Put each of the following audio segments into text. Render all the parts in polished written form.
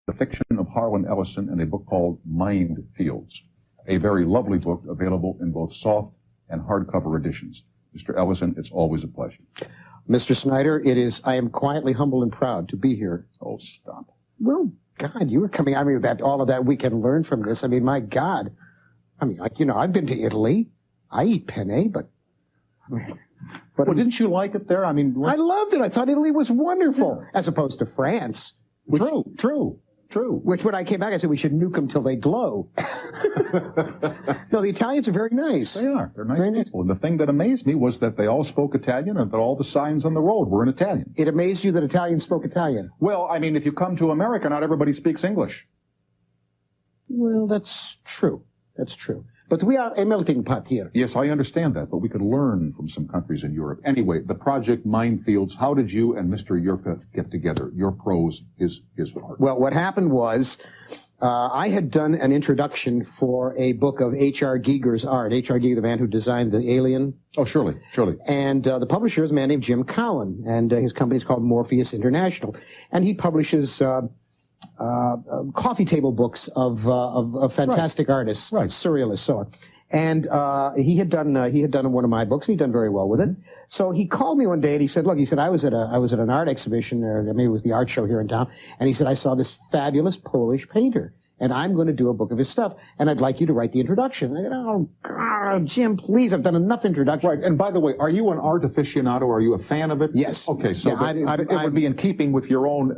the fiction of Harlan Ellison in a book called Mind Fields, a very lovely book available in both soft and hardcover editions. Mr. Ellison, it's always a pleasure. Mr. Snyder, I am quietly humble and proud to be here. Oh, stop. Well, God, you were coming at me with all of that we can learn from this. I mean, my God. I mean, I've been to Italy. I eat penne, but well, didn't you like it there? I mean, I loved it. I thought Italy was wonderful, as opposed to France. True. Which, when I came back, I said we should nuke them till they glow. No, the Italians are very nice. They are. They're nice people. And the thing that amazed me was that they all spoke Italian and that all the signs on the road were in Italian. It amazed you that Italians spoke Italian? Well, I mean, if you come to America, not everybody speaks English. Well, that's true. That's true. But we are a melting pot here. Yes, I understand that, but we could learn from some countries in Europe. Anyway, the project Minefields, how did you and Mr. Yerka get together? Your prose, his art. Well, what happened was I had done an introduction for a book of H.R. Giger's art. H.R. Giger, the man who designed the Alien. Oh, surely. And the publisher is a man named Jim Cowan, and his company is called Morpheus International. And he publishes coffee table books of fantastic artists, surrealists, so on. And he had done one of my books, and he'd done very well with it. So he called me one day and he said, "Look," he said, I was at an art exhibition, or maybe it was the art show here in town, and he said, "I saw this fabulous Polish painter, and I'm going to do a book of his stuff, and I'd like you to write the introduction." I said, "Oh, God, Jim, please, I've done enough introductions." Right, and by the way, are you an art aficionado? Are you a fan of it? Yes. Okay, so it would be in keeping with your own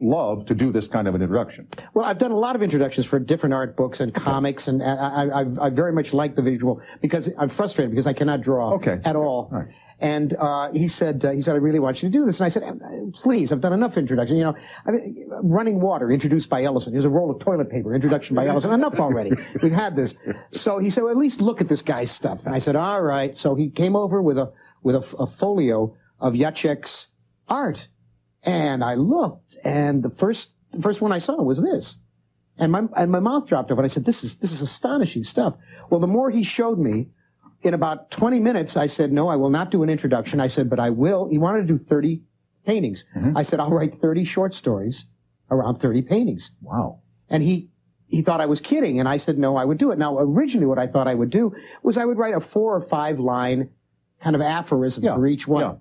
love to do this kind of an introduction. Well, I've done a lot of introductions for different art books and comics, and I very much like the visual, because I'm frustrated because I cannot draw at all. Right. And he said, "I really want you to do this." And I said, "Please, I've done enough introduction. Running Water, introduced by Ellison. Here's a roll of toilet paper, introduction by Ellison. Enough already. We've had this." So he said, "Well, at least look at this guy's stuff." And I said, "All right." So he came over with a folio of Jacek's art, and I looked, and the first one I saw was this, and my mouth dropped open. I said, "This is astonishing stuff." Well, the more he showed me, in about 20 minutes, I said, "No, I will not do an introduction." I said, "But I will." He wanted to do 30 paintings. I said, "I'll write 30 short stories around 30 paintings." Wow. And he thought I was kidding, and I said, "No, I would do it." Now, originally what I thought I would do was I would write a 4 or 5 line kind of aphorism for each one. Yeah.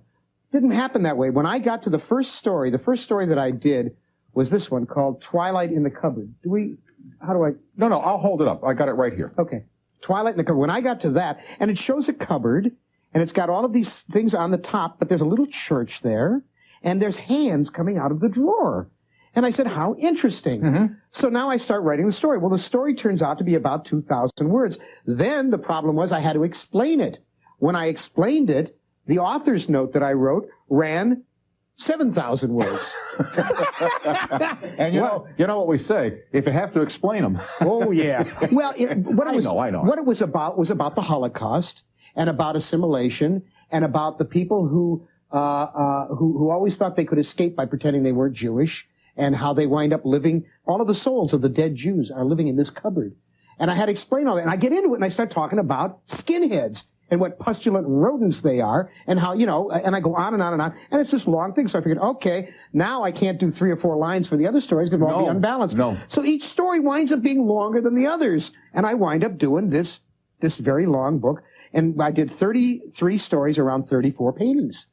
Didn't happen that way. When I got to the first story that I did was this one called Twilight in the Cupboard. No, I'll hold it up. I got it right here. Okay. Twilight in the Cupboard. When I got to that, and it shows a cupboard, and it's got all of these things on the top, but there's a little church there, and there's hands coming out of the drawer. And I said, how interesting. So now I start writing the story. Well, the story turns out to be about 2,000 words. Then the problem was I had to explain it. When I explained it, the author's note that I wrote ran 7,000 words. And you know what we say, if you have to explain them. Oh, yeah. Well, I know. What it was about the Holocaust, and about assimilation, and about the people who always thought they could escape by pretending they weren't Jewish, and how they wind up living, all of the souls of the dead Jews are living in this cupboard. And I had to explain all that. And I get into it, and I start talking about skinheads, and what pustulant rodents they are, and how, and I go on and on and on, and it's this long thing. So I figured, okay, now I can't do 3 or 4 lines for the other stories because they'll all be unbalanced. So each story winds up being longer than the others, and I wind up doing this very long book, and I did 33 stories around 34 paintings.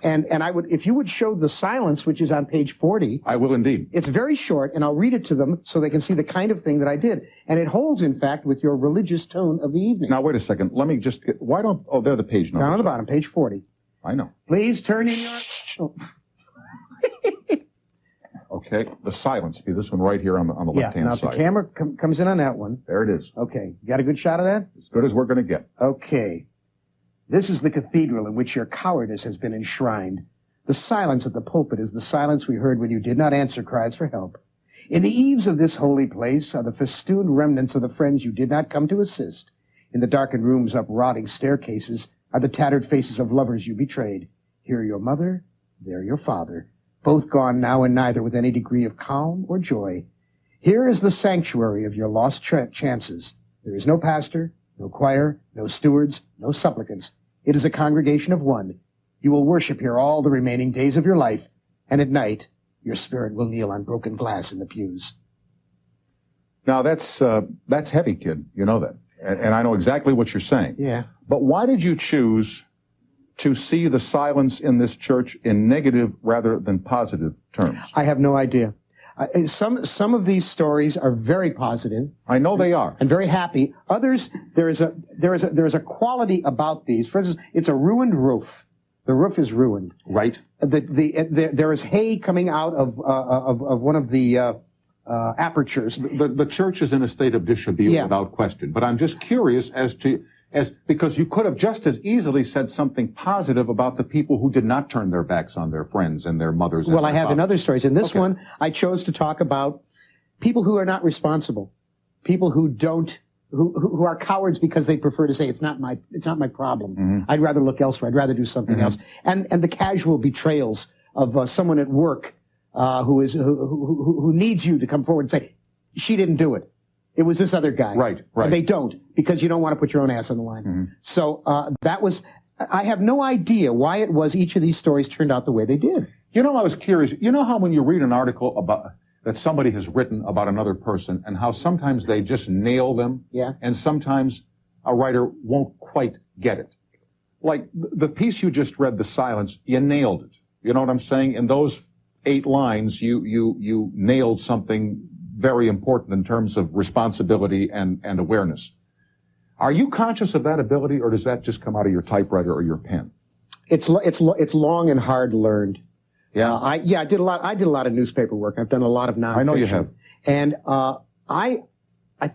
And I would, if you would show The Silence, which is on page 40. I will indeed. It's very short, and I'll read it to them so they can see the kind of thing that I did. And it holds, in fact, with your religious tone of the evening. Now, wait a second. Let me just they're the page numbers. Down on the bottom, page 40. I know. Please turn in your... Oh. Okay, The Silence. Be this one right here on the left-hand side. Now, the camera comes in on that one. There it is. Okay. You got a good shot of that? As good as we're going to get. Okay. This is the cathedral in which your cowardice has been enshrined. The silence at the pulpit is the silence we heard when you did not answer cries for help. In the eaves of this holy place are the festooned remnants of the friends you did not come to assist. In the darkened rooms up rotting staircases are the tattered faces of lovers you betrayed. Here your mother, there your father, both gone now and neither with any degree of calm or joy. Here is the sanctuary of your lost chances. There is no pastor, no choir, no stewards, no supplicants. It is a congregation of one. You will worship here all the remaining days of your life, and at night your spirit will kneel on broken glass in the pews. Now, that's heavy, kid. You know that. And I know exactly what you're saying. Yeah. But why did you choose to see the silence in this church in negative rather than positive terms? I have no idea. Some of these stories are very positive. I know they are, and very happy. Others, there is a quality about these. For instance, it's a ruined roof. The roof is ruined. Right. There is hay coming out of one of the apertures. The church is in a state of dishabille, without question. But I'm just curious because you could have just as easily said something positive about the people who did not turn their backs on their friends and their mothers. Well, I have in other stories. In this one, I chose to talk about people who are not responsible, people who are cowards because they prefer to say it's not my problem. Mm-hmm. I'd rather look elsewhere. I'd rather do something else. And the casual betrayals of someone at work who needs you to come forward and say, she didn't do it. It was this other guy. Right. And they don't, because you don't want to put your own ass on the line. Mm-hmm. So I have no idea why it was each of these stories turned out the way they did. You know, I was curious. You know how when you read an article that somebody has written about another person and how sometimes they just nail them? Yeah. And sometimes a writer won't quite get it. Like the piece you just read, The Silence, you nailed it. You know what I'm saying? In those 8 lines, you nailed something very important in terms of responsibility and awareness. Are you conscious of that ability, or does that just come out of your typewriter or your pen? It's long and hard learned. Yeah. I did a lot of newspaper work. I've done a lot of nonfiction. I know you have. And I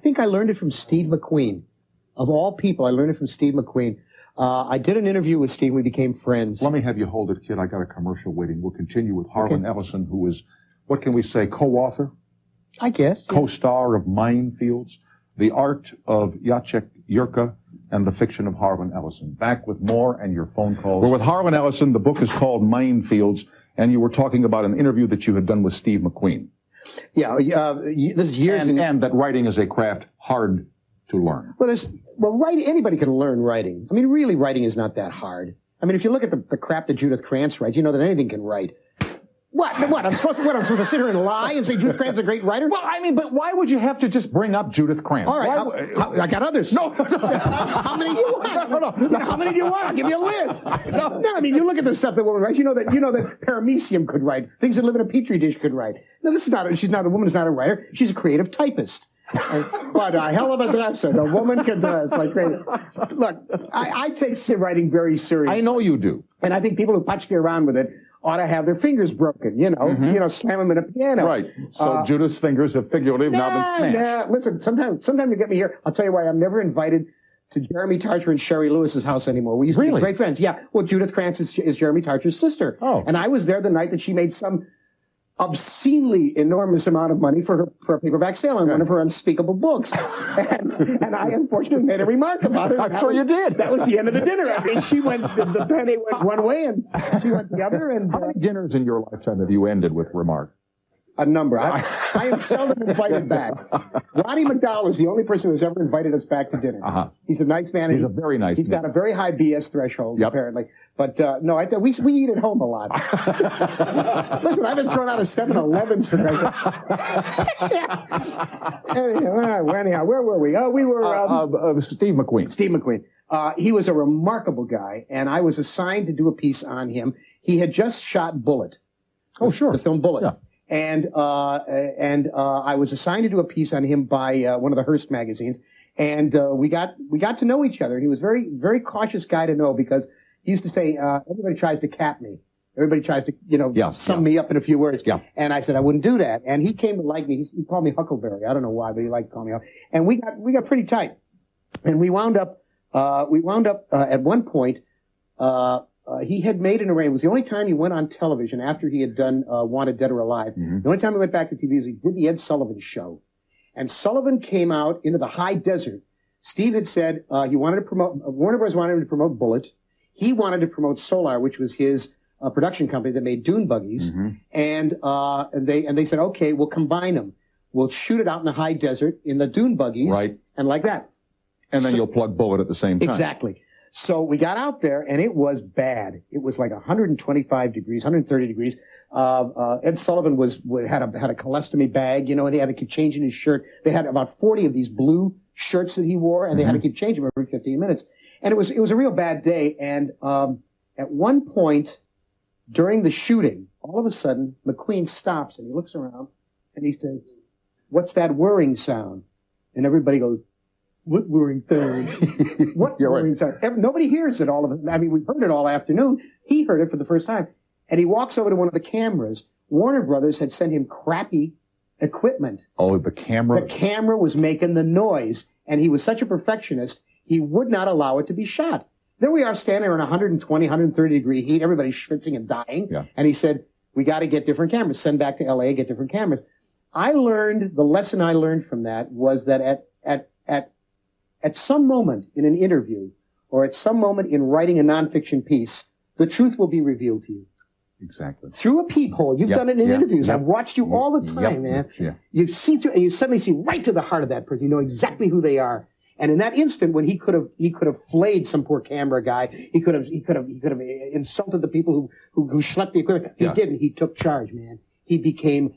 think I learned it from Steve McQueen. Of all people, I learned it from Steve McQueen. I did an interview with Steve. We became friends. Let me have you hold it, kid. I got a commercial waiting. We'll continue with Harlan Ellison, who is, what can we say, co-author? I guess. Co-star of Minefields, The Art of Jacek Jurka, and The Fiction of Harlan Ellison. Back with more and your phone calls. We're with Harlan Ellison. The book is called Minefields, and you were talking about an interview that you had done with Steve McQueen. Yeah, this is years and that writing is a craft hard to learn. Anybody can learn writing. I mean, really, writing is not that hard. I mean, if you look at the crap that Judith Krantz writes, you know that anything can write. What? I'm supposed to sit here and lie and say Judith Krantz is a great writer? Well, I mean, but why would you have to just bring up Judith Krantz? All right, I got others. No. How many do you want? No. How many do you want? I'll give you a list. No, I mean, you look at the stuff that women write. You know that Paramecium could write. Things that live in a petri dish could write. No, she's not a woman. Is not a writer. She's a creative typist. But a hell of a dresser. The woman can dress like crazy. Look, I take writing very seriously. I know you do. And I think people who patchki around with it ought to have their fingers broken, slam them in a piano. Right. So Judith's fingers have figuratively now been smashed. Listen, sometime you get me here, I'll tell you why I'm never invited to Jeremy Tarcher and Sherry Lewis's house anymore. We used to be great friends. Yeah. Well, Judith Krantz is Jeremy Tarcher's sister. Oh. And I was there the night that she made some obscenely enormous amount of money for a paperback sale on one of her unspeakable books. And I unfortunately made a remark about it. I'm sure you did. That was the end of the dinner. I mean, the penny went one way and she went the other. And how many dinners in your lifetime have you ended with remark? A number. I am seldom invited back. Ronnie McDowell is the only person who's ever invited us back to dinner. Uh-huh. He's a nice man. He's a very nice man. He's got a very high BS throreshold, apparently. But no, we eat at home a lot. Listen, I've been thrown out of 7-Elevens for Anyhow, where were we? Oh, we were... Steve McQueen. Steve McQueen. He was a remarkable guy, and I was assigned to do a piece on him. He had just shot Bullet. Oh, sure. The film Bullet. Yeah. And I was assigned to do a piece on him by one of the Hearst magazines, and we got to know each other. And he was very, very cautious guy to know, because he used to say, everybody tries to cap me. Everybody tries to, sum me up in a few words. Yeah. And I said I wouldn't do that. And he came to like me. He called me Huckleberry. I don't know why, but he liked to call me up. And we got pretty tight. And we wound up at one point. He had made an arrangement. It was the only time he went on television after he had done Wanted Dead or Alive. Mm-hmm. The only time he went back to TV was he did the Ed Sullivan Show. And Sullivan came out into the high desert. Steve had said he wanted to promote, Warner Bros. Wanted him to promote Bullet. He wanted to promote Solar, which was his production company that made dune buggies. Mm-hmm. And they said, okay, we'll combine them. We'll shoot it out in the high desert in the dune buggies. Right. And like that. And then you'll plug Bullet at the same time. Exactly. So we got out there, and it was bad. It was like 125 degrees, 130 degrees. Ed Sullivan had a colostomy bag, and he had to keep changing his shirt. They had about 40 of these blue shirts that he wore, and they had to keep changing them every 15 minutes. And it was a real bad day. And at one point during the shooting, all of a sudden, McQueen stops and he looks around and he says, "What's that whirring sound?" And everybody goes, "What whirring sound?" What whirring sound? Nobody hears it all of it. I mean, we've heard it all afternoon. He heard it for the first time. And he walks over to one of the cameras. Warner Brothers had sent him crappy equipment. Oh, the camera? The camera was making the noise. And he was such a perfectionist, he would not allow it to be shot. There we are standing in 120, 130 degree heat. Everybody's schwitzing and dying. Yeah. And he said, "We got to get different cameras. Send back to LA, get different cameras." The lesson I learned from that was that at some moment in an interview or at some moment in writing a nonfiction piece, the truth will be revealed to you. Exactly. Through a peephole. You've done it in interviews. I've watched you all the time, man. Yeah. You see through, and you suddenly see right to the heart of that person. You know exactly who they are. And in that instant, when he could have flayed some poor camera guy, he could have insulted the people who schlepped the equipment. He didn't. He took charge, man. He became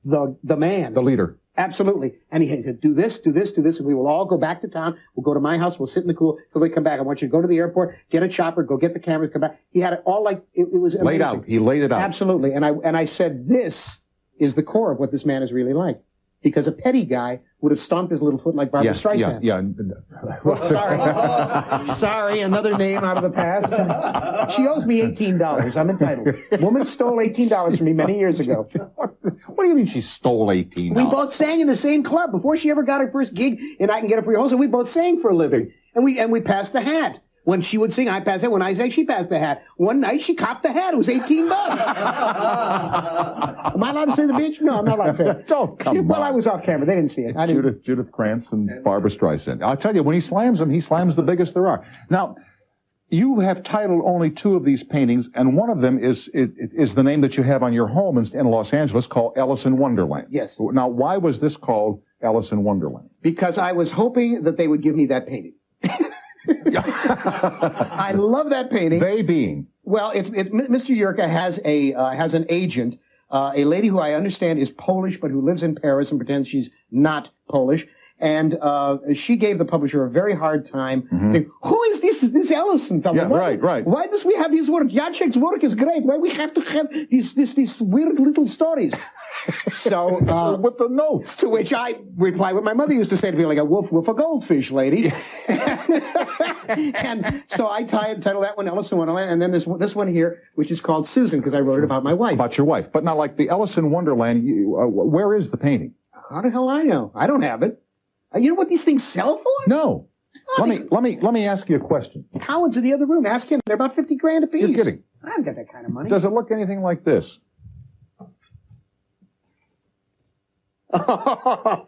the man. The leader. Absolutely. And he said, do this, and we will all go back to town. We'll go to my house. We'll sit in the cool till we come back. I want you to go to the airport, get a chopper, go get the cameras, come back. He had it all like, it was amazing. Laid out. He laid it out. Absolutely. And I said, this is the core of what this man is really like. Because a petty guy would have stomped his little foot like Barbra Streisand. Sorry. Sorry, another name out of the past. She owes me $18. I'm entitled. Woman stole $18 from me many years ago. What do you mean she stole $18? We both sang in the same club before she ever got her first gig, and I Can Get Up For Your Wholesale. We both sang for a living, and we passed the hat. When she would sing, I passed the hat. When I sang, she passed the hat. One night, she copped the hat. It was $18. Am I allowed to say the bitch? No, I'm not allowed to say it. Don't come on. Well, I was off camera. They didn't see it. Judith Krantz and Barbra Streisand. I'll tell you, when he slams them, he slams the biggest there are. Now, you have titled only 2 of these paintings, and one of them is the name that you have on your home in Los Angeles called Ellison Wonderland. Yes. Now, why was this called Ellison Wonderland? Because I was hoping that they would give me that painting. I love that painting. They being? Well, Mr. Yurka has an agent, a lady who I understand is Polish, but who lives in Paris and pretends she's not Polish. And she gave the publisher a very hard time, saying, "Who is this Ellison fellow? Yeah, right. Why does we have his work? Jacek's work is great. Why we have to have these weird little stories?" So with the notes, to which I reply what my mother used to say to me, like a wolf with a goldfish, lady. And so I titled that one Ellison Wonderland, and then this one here, which is called Susan, because I wrote it about my wife. About your wife, but not like the Ellison Wonderland. Where is the painting? How the hell I know? I don't have it. You know what these things sell for? No. Let me ask you a question. Cowan's in the other room. Ask him. They're about 50 grand a piece. You're kidding. I haven't got that kind of money. Does it look anything like this? No.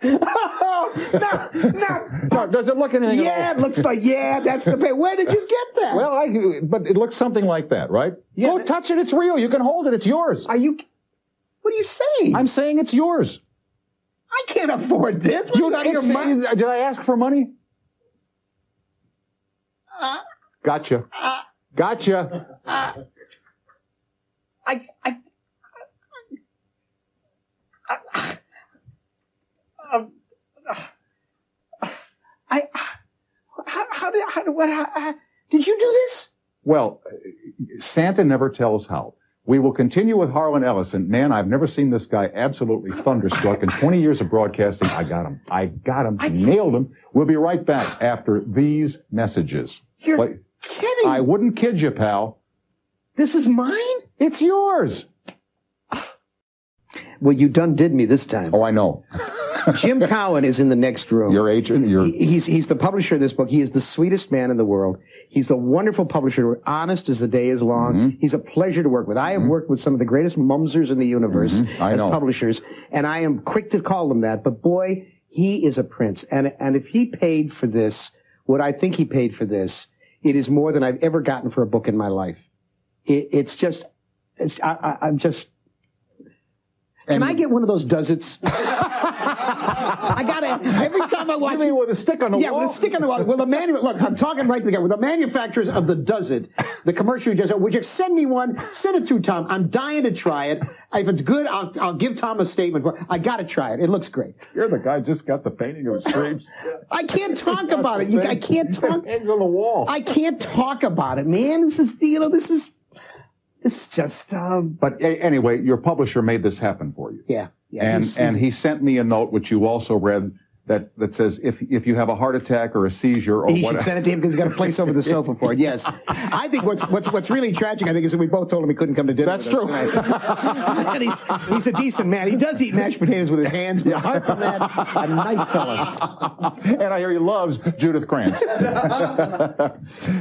Does it look anything? Yeah, it looks like, that's the paint. Where did you get that? Well, but it looks something like that, right? Yeah. Go touch it. It's real. You can hold it. It's yours. What are you saying? I'm saying it's yours. I can't afford this. You got your money. Did I ask for money? Gotcha. Did you do this? Well, Santa never tells how. We will continue with Harlan Ellison. Man, I've never seen this guy absolutely thunderstruck. In 20 years of broadcasting, I got him. Nailed him. We'll be right back after these messages. You're kidding. I wouldn't kid you, pal. This is mine? It's yours. Well, you done did me this time. Oh, I know. Jim Cowan is in the next room. Your agent? He's the publisher of this book. He is the sweetest man in the world. He's a wonderful publisher, honest as the day is long. He's a pleasure to work with. I have worked with some of the greatest mumsers in the universe as publishers, and I am quick to call them that. But boy, he is a prince. And if he paid for this, what I think he paid for this, it is more than I've ever gotten for a book in my life. I'm just... Can I get one of those does-its? I got to, every time I watch You mean with a stick on the wall? Yeah, with a stick on the wall. Well, look, I'm talking right to the guy. Well, the manufacturers of the Does It, the commercial Does It, would you send me one? Send it to Tom. I'm dying to try it. If it's good, I'll give Tom a statement. I got to try it. It looks great. You're the guy just got the painting of his dreams. I can't talk about it. I can't talk. Hangs on the wall. I can't talk about it, man. This is just. But anyway, your publisher made this happen for you. Yeah. And he sent me a note, which you also read, that says if you have a heart attack or a seizure or he whatever. should send it to him because he's got a place over the sofa for it. Yes, I think what's really tragic, I think, is that we both told him he couldn't come to dinner. That's true. And he's a decent man. He does eat mashed potatoes with his hands, but apart from that, a nice fella. And I hear he loves Judith Krantz.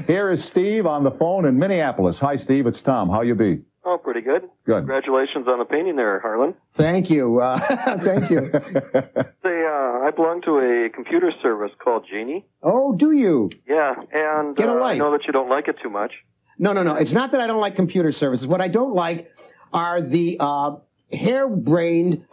Here is Steve on the phone in Minneapolis. Hi, Steve. It's Tom. How you be? Oh, pretty good. Good. Congratulations on the painting there, Harlan. Thank you. Thank you. I belong to a computer service called Genie. Oh, do you? Yeah, and Get a life. I know that you don't like it too much. No. It's not that I don't like computer services. What I don't like are the harebrained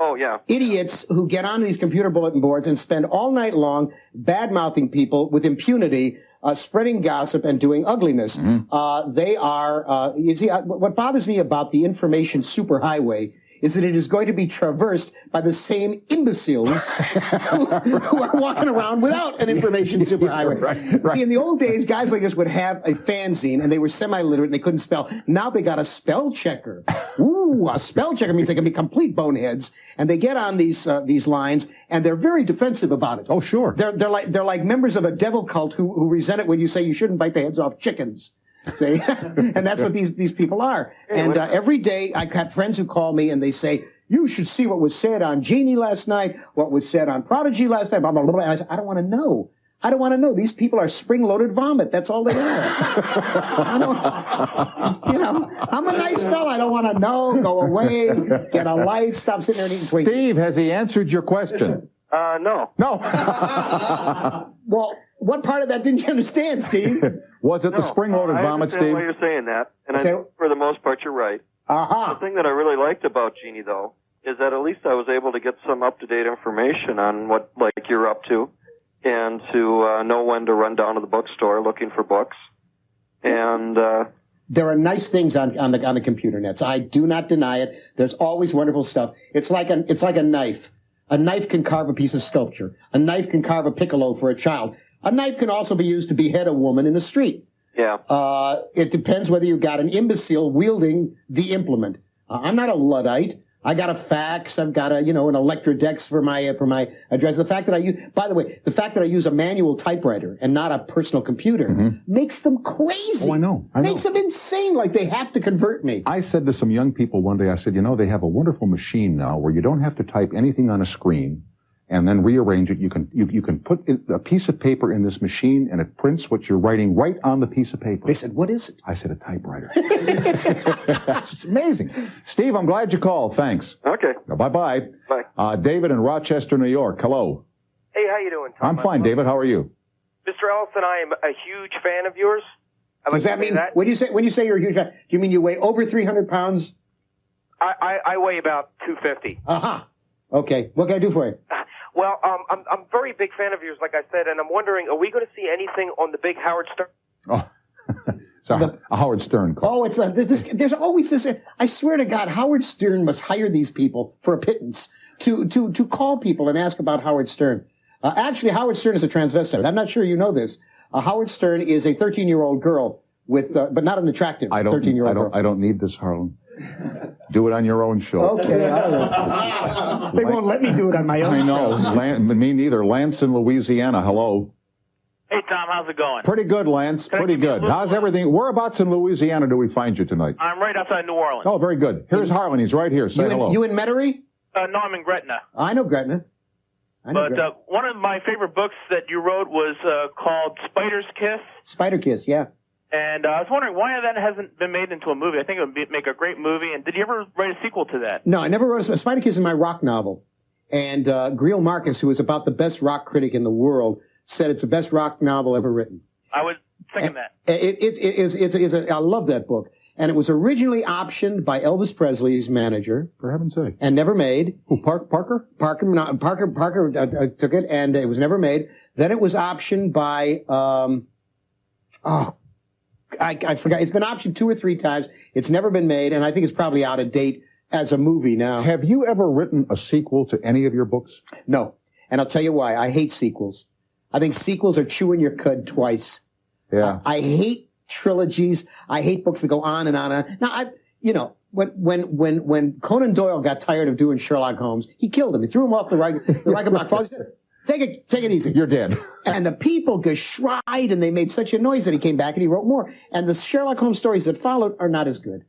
idiots who get on these computer bulletin boards and spend all night long bad-mouthing people with impunity, spreading gossip and doing ugliness. They are, you see, what bothers me about the information superhighway is that it is going to be traversed by the same imbeciles who are walking around without an information superhighway. Right. See, in the old days, guys like this would have a fanzine, and they were semi-literate, and they couldn't spell. Now they got a spell checker. Ooh, a spell checker means they can be complete boneheads, and they get on these lines, and they're very defensive about it. Oh, sure. They're like members of a devil cult who resent it when you say you shouldn't bite the heads off chickens. See? And that's what these people are. And every day I got friends who call me and they say, you should see what was said on Genie last night, what was said on Prodigy last night, blah, blah, blah. And I said, I don't want to know. I don't want to know. These people are spring-loaded vomit. That's all they are. I'm a nice fella. I don't want to know. Go away. Get a life. Stop sitting there and eating sweets. Steve, has he answered your question? No. No. Well, what part of that didn't you understand, Steve? Was it the spring-loaded vomit, Steve? I understand why you're saying that, and for the most part, you're right. The thing that I really liked about Genie, though, is that at least I was able to get some up-to-date information on what, you're up to, and to know when to run down to the bookstore looking for books. And there are nice things on the computer nets. I do not deny it. There's always wonderful stuff. It's like a knife. A knife can carve a piece of sculpture. A knife can carve a piccolo for a child. A knife can also be used to behead a woman in the street. Yeah. It depends whether you've got an imbecile wielding the implement. I'm not a Luddite. I got a fax. I've got an Electrodex for my address. The fact that I use a manual typewriter and not a personal computer makes them crazy. Oh, I know. Makes them insane. Like they have to convert me. I said to some young people one day, I said, they have a wonderful machine now where you don't have to type anything on a screen and then rearrange it. You can put a piece of paper in this machine and it prints what you're writing right on the piece of paper. They said, what is it? I said, a typewriter. It's amazing. Steve, I'm glad you called. Thanks. Okay. Bye-bye. Bye. David in Rochester, New York. Hello. Hey, how you doing, Tom? I'm fine, David. How are you? Mr. Ellison, I am a huge fan of yours. Does that mean, when you say you're a huge fan, do you mean you weigh over 300 pounds? I weigh about 250. Aha. Okay. What can I do for you? Well, I'm a very big fan of yours, like I said, and I'm wondering, are we going to see anything on the big Howard Stern? Oh, sorry, a Howard Stern call. Oh, there's always this. I swear to God, Howard Stern must hire these people for a pittance to call people and ask about Howard Stern. Actually, Howard Stern is a transvestite. I'm not sure you know this. Howard Stern is a 13-year-old girl but not an attractive 13-year-old girl. I don't need this, Harlan. Do it on your own show. Okay. They won't let me do it on my own show. I know. Me neither. Lance in Louisiana. Hello. Hey, Tom. How's it going? Pretty good, Lance. Pretty good. How's everything? Whereabouts in Louisiana do we find you tonight? I'm right outside New Orleans. Oh, very good. Here's Harlan. He's right here. Say hello. You in Metairie? No, I'm in Gretna. I know Gretna. But one of my favorite books that you wrote was called Spider's Kiss. Spider Kiss, yeah. And I was wondering why that hasn't been made into a movie. I think it would make a great movie. And did you ever write a sequel to that? No, I never wrote a Spider Kiss is my rock novel. And Greil Marcus, who is about the best rock critic in the world, said it's the best rock novel ever written. I was thinking that. I love that book. And it was originally optioned by Elvis Presley's manager. For heaven's sake. And never made. Who, Parker? Parker took it, and it was never made. Then it was optioned by, I forgot. It's been optioned 2 or 3 times. It's never been made, and I think it's probably out of date as a movie now. Have you ever written a sequel to any of your books? No. And I'll tell you why. I hate sequels. I think sequels are chewing your cud twice. Yeah. I hate trilogies. I hate books that go on and on and on. Now, when Conan Doyle got tired of doing Sherlock Holmes, he killed him. He threw him off the Reichenbach Falls. He said, Take it easy. You're dead. And the people geschried, and they made such a noise that he came back and he wrote more. And the Sherlock Holmes stories that followed are not as good.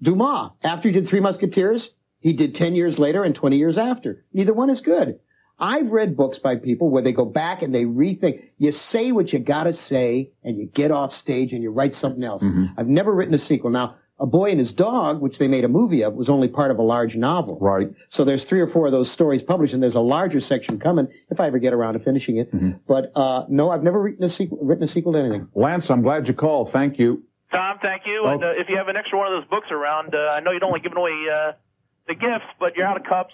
Dumas, after he did Three Musketeers, he did 10 years later and 20 years after. Neither one is good. I've read books by people where they go back and they rethink. You say what you gotta say, and you get off stage and you write something else. Mm-hmm. I've never written a sequel. Now, A Boy and His Dog, which they made a movie of, was only part of a large novel. Right. So there's 3 or 4 of those stories published, and there's a larger section coming if I ever get around to finishing it. Mm-hmm. But no, I've never written a sequel to anything. Lance, I'm glad you called. Thank you. Tom, thank you. And if you have an extra one of those books around, I know you don't like giving away the gifts, but you're out of cups.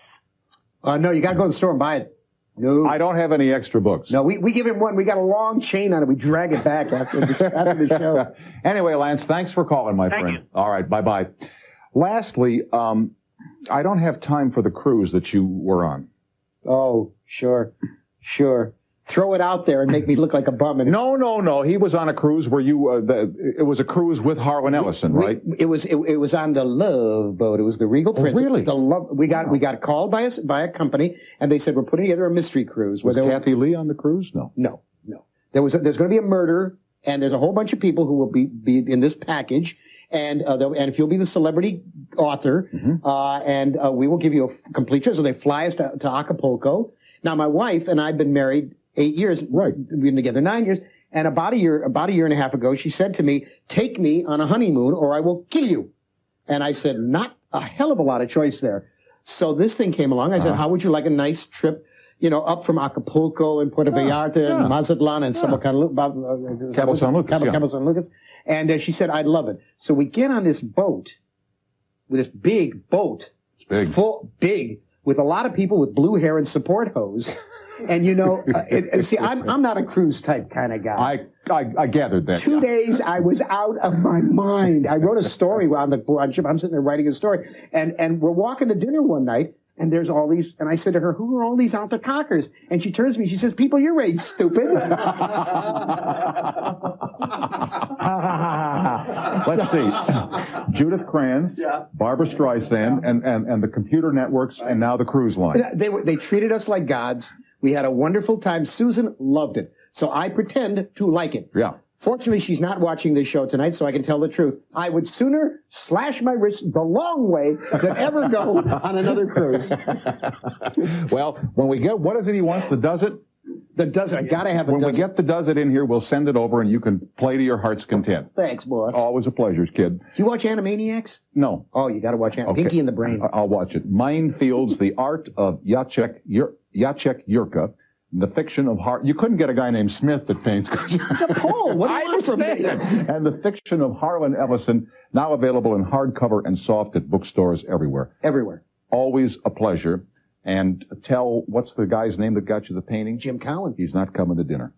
No, you got to go to the store and buy it. No. I don't have any extra books. No, we give him one. We got a long chain on it. We drag it back after the show. Anyway, Lance, thanks for calling, my friend. Thank you. All right, bye-bye. Lastly, I don't have time for the cruise that you were on. Oh, sure. Throw it out there and make me look like a bum. No. He was on a cruise where it was a cruise with Harlan Ellison, right? It was on the Love Boat. It was the Regal Princess. Really? We got called by a company, and they said, we're putting together a mystery cruise. Was Kathy Lee on the cruise? No. There's going to be a murder, and there's a whole bunch of people who will be in this package, and if you'll be the celebrity author, mm-hmm. And we will give you a complete trip. So they fly us to Acapulco. Now, my wife and I have been married 8 years. Right. We've been together 9 years. And about a year and a half ago, she said to me, take me on a honeymoon or I will kill you. And I said, not a hell of a lot of choice there. So this thing came along. I said, how would you like a nice trip, up from Acapulco and Puerto Vallarta and Mazatlan and Cabo San Lucas. And she said, I'd love it. So we get on this boat, this big boat. It's big. Big, with a lot of people with blue hair and support hose. And see, I'm not a cruise type kind of guy. I gathered that. 2 days, I was out of my mind. I wrote a story on the ship. I'm sitting there writing a story, and we're walking to dinner one night, and there's all these, and I said to her, who are all these out there cockers? And she turns to me, she says, people your age, stupid. Let's see. Judith Kranz, Barbara Streisand, and the computer networks, and now the cruise line. They treated us like gods. We had a wonderful time. Susan loved it. So I pretend to like it. Yeah. Fortunately, she's not watching this show tonight, so I can tell the truth. I would sooner slash my wrist the long way than ever go on another cruise. Well, when we get, what is it he wants? The does it? The does it. I gotta have a When does we get the does it in here, we'll send it over and you can play to your heart's content. Thanks, boss. Always a pleasure, kid. Do you watch Animaniacs? No. Oh, you gotta watch Pinky and the Brain. I'll watch it. Minefields, the art of Jacek Jurka. The fiction of you couldn't get a guy named Smith that paints. It's a poll. What do you want from me? And the fiction of Harlan Ellison, now available in hardcover and soft at bookstores everywhere. Everywhere. Always a pleasure. And what's the guy's name that got you the painting? Jim Cowan. He's not coming to dinner.